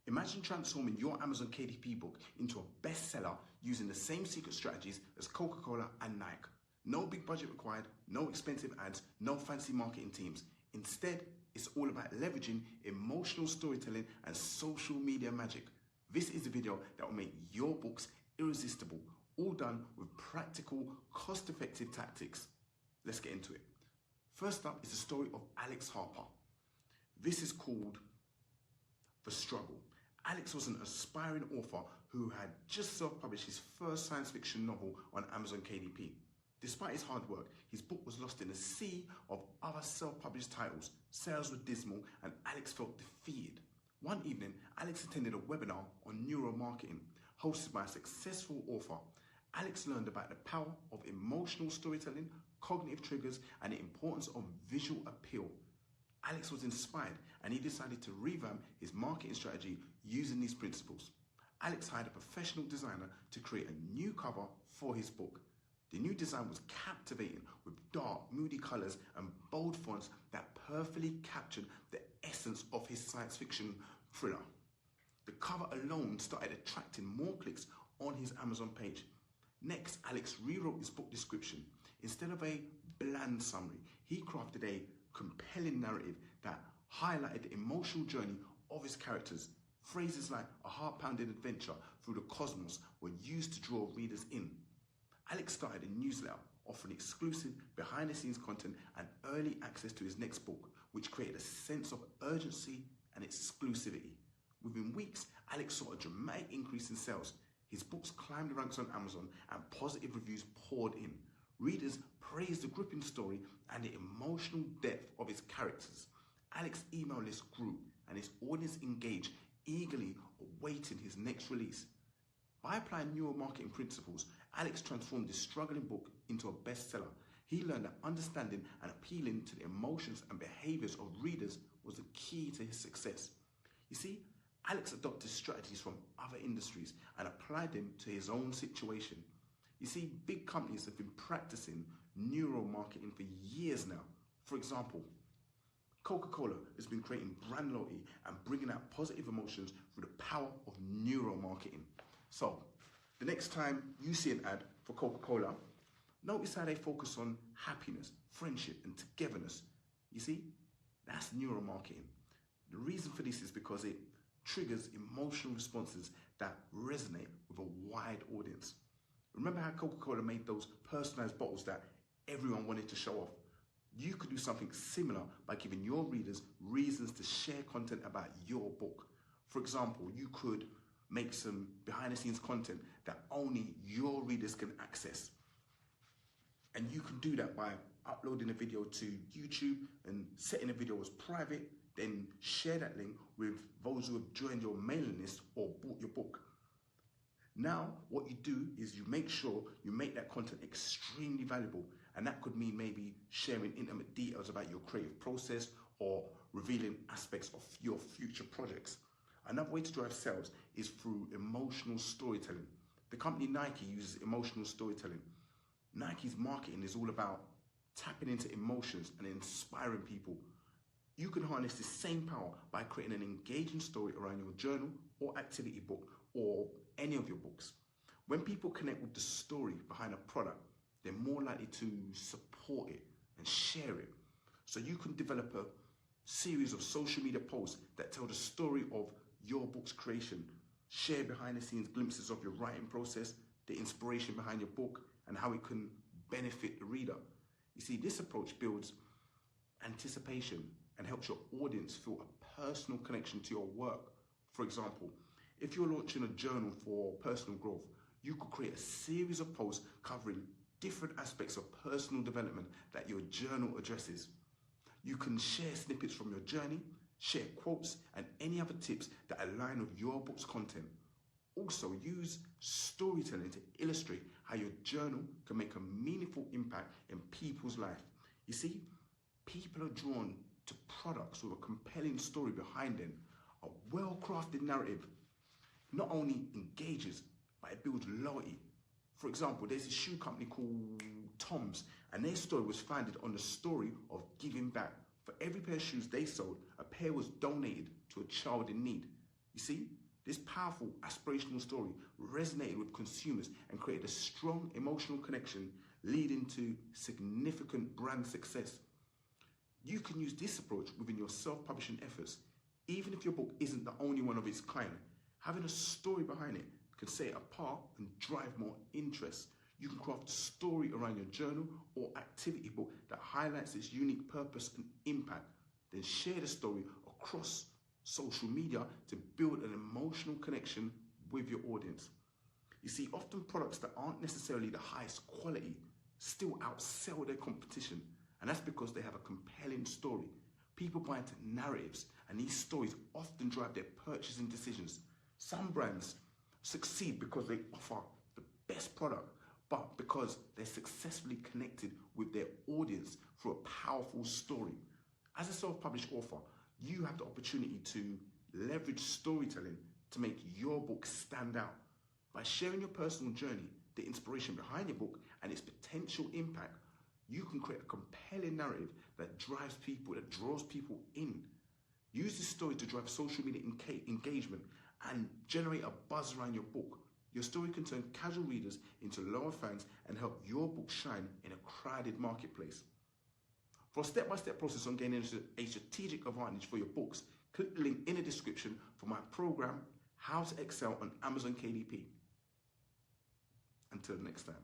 Imagine transforming your Amazon KDP book into a bestseller using the same secret strategies as Coca-Cola and Nike. No big budget required, no expensive ads, no fancy marketing teams. Instead, it's all about leveraging emotional storytelling and social media magic. This is the video that will make your books irresistible, all done with practical, cost-effective tactics. Let's get into it. First up is the story of Alex Harper. This is called The Struggle. Alex was an aspiring author who had just self-published his first science fiction novel on Amazon KDP. Despite his hard work, his book was lost in a sea of other self-published titles. Sales were dismal and Alex felt defeated. One evening, Alex attended a webinar on neuromarketing hosted by a successful author. Alex learned about the power of emotional storytelling, cognitive triggers, and the importance of visual appeal. Alex was inspired and he decided to revamp his marketing strategy using these principles. Alex hired a professional designer to create a new cover for his book. The new design was captivating with dark, moody colors and bold fonts that perfectly captured the essence of his science fiction thriller. The cover alone started attracting more clicks on his Amazon page. Next, Alex rewrote his book description. Instead of a bland summary, he crafted a compelling narrative that highlighted the emotional journey of his characters. Phrases like a heart-pounding adventure through the cosmos were used to draw readers in. Alex started a newsletter offering exclusive behind-the-scenes content and early access to his next book, which created a sense of urgency and exclusivity. Within weeks, Alex saw a dramatic increase in sales. His books climbed the ranks on Amazon and positive reviews poured in. Readers praised the gripping story and the emotional depth of his characters. Alex's email list grew and his audience engaged, eagerly awaiting his next release. By applying neuromarketing principles, Alex transformed his struggling book into a bestseller. He learned that understanding and appealing to the emotions and behaviors of readers was the key to his success. You see, Alex adopted strategies from other industries and applied them to his own situation. You see, big companies have been practicing neuromarketing for years now. For example, Coca-Cola has been creating brand loyalty and bringing out positive emotions through the power of neuromarketing. So, the next time you see an ad for Coca-Cola, notice how they focus on happiness, friendship, and togetherness. You see, that's neuromarketing. The reason for this is because it triggers emotional responses that resonate with a wide audience. Remember how Coca-Cola made those personalized bottles that everyone wanted to show off? You could do something similar by giving your readers reasons to share content about your book. For example, you could make some behind-the-scenes content that only your readers can access. And you can do that by uploading a video to YouTube and setting the video as private, then share that link with those who have joined your mailing list or bought your book. Now, what you do is you make sure you make that content extremely valuable. And that could mean maybe sharing intimate details about your creative process or revealing aspects of your future projects. Another way to drive sales is through emotional storytelling. The company Nike uses emotional storytelling. Nike's marketing is all about tapping into emotions and inspiring people. You can harness the same power by creating an engaging story around your journal or activity book or any of your books. When people connect with the story behind a product, they're more likely to support it and share it. So you can develop a series of social media posts that tell the story of your book's creation. Share behind the scenes glimpses of your writing process, the inspiration behind your book, and how it can benefit the reader. You see, this approach builds anticipation and helps your audience feel a personal connection to your work. For example, if you're launching a journal for personal growth, you could create a series of posts covering different aspects of personal development that your journal addresses. You can share snippets from your journey, share quotes, and any other tips that align with your book's content. Also, use storytelling to illustrate how your journal can make a meaningful impact in people's life. You see, people are drawn to products with a compelling story behind them. A well-crafted narrative not only engages, but it builds loyalty. For example, there's a shoe company called Tom's, and their story was founded on the story of giving back. For every pair of shoes they sold, a pair was donated to a child in need. You see, This powerful, aspirational story resonated with consumers and created a strong emotional connection, leading to significant brand success. You can use this approach within your self-publishing efforts. Even if your book isn't the only one of its kind, having a story behind it can set it apart and drive more interest. You can craft a story around your journal or activity book that highlights its unique purpose and impact. Then share the story across social media to build an emotional connection with your audience. You see, often products that aren't necessarily the highest quality still outsell their competition, and that's because they have a compelling story. People buy into narratives, and these stories often drive their purchasing decisions. Some brands succeed because they offer the best product, but because they're successfully connected with their audience through a powerful story. As a self-published author, you have the opportunity to leverage storytelling to make your book stand out. By sharing your personal journey, the inspiration behind your book, and its potential impact, you can create a compelling narrative that drives people, that draws people in. Use this story to drive social media engagement and generate a buzz around your book. Your story can turn casual readers into loyal fans and help your book shine in a crowded marketplace. For a step-by-step process on gaining a strategic advantage for your books, click the link in the description for my program, How to Excel on Amazon KDP. Until next time.